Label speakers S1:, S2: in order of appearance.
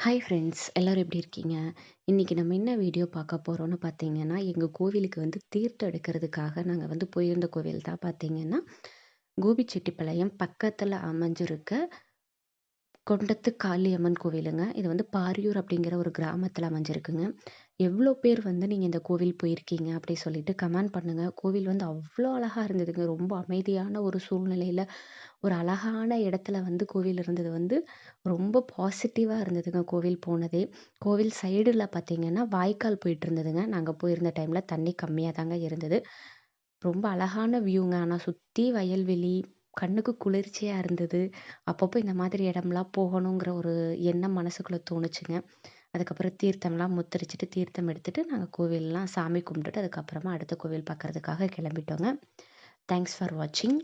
S1: Hi friends எல்லாரும் எப்படி இருக்கீங்க? இன்னைக்கு நம்ம என்ன வீடியோ பார்க்க போறோம்னு பார்த்தீங்கன்னா, எங்க கோவிலுக்கு வந்து தீர்த்தம் எடுக்கிறதுக்காக நாங்க வந்து போயிருந்த கோவில் தான் பார்த்தீங்கன்னா, கோபிச்செட்டிப்பாளையம் பக்கத்துல அமைஞ்சிருக்க கொண்டத்து காளியம்மன் கோவிலுங்க. இது வந்து பாரியூர் அப்படிங்கிற ஒரு கிராமத்துல அமைஞ்சிருக்குங்க. எவ்வளோ பேர் வந்து நீங்க இந்த கோவில் போயிருக்கீங்க அப்படி சொல்லிட்டு கமெண்ட் பண்ணுங்க. கோவில் வந்து அவ்வளோ அழகா இருந்ததுங்க. ரொம்ப அமைதியான ஒரு சூழ்நிலையில, ஒரு அழகான இடத்துல வந்து கோவில் இருந்தது வந்து ரொம்ப பாசிட்டிவா இருந்ததுங்க கோவில் போனதே. கோவில் சைடுல பார்த்தீங்கன்னா, வாய்க்கால் போயிட்டு இருந்ததுங்க. நாங்க போயிருந்த டைம்ல தண்ணி கம்மியா தாங்க இருந்தது. ரொம்ப அழகான வியூங்க. ஆனா சுத்தி வயல்வெளி, கண்ணுக்கு குளிர்ச்சியா இருந்தது. அப்பப்போ இந்த மாதிரி இடம்லாம் போகணுங்கிற ஒரு எண்ணம் மனசுக்குள்ள தோணுச்சுங்க. அதுக்கப்புறம் தீர்த்தம்லாம் முத்தரிச்சுட்டு, தீர்த்தம் எடுத்துட்டு, நாங்க கோவில்லாம் சாமி கும்பிட்டுட்டு, அதுக்கப்புறமா அடுத்த கோவில் பார்க்கறதுக்காக கிளம்பிட்டோங்க. தேங்க்ஸ் ஃபார் வாட்சிங்.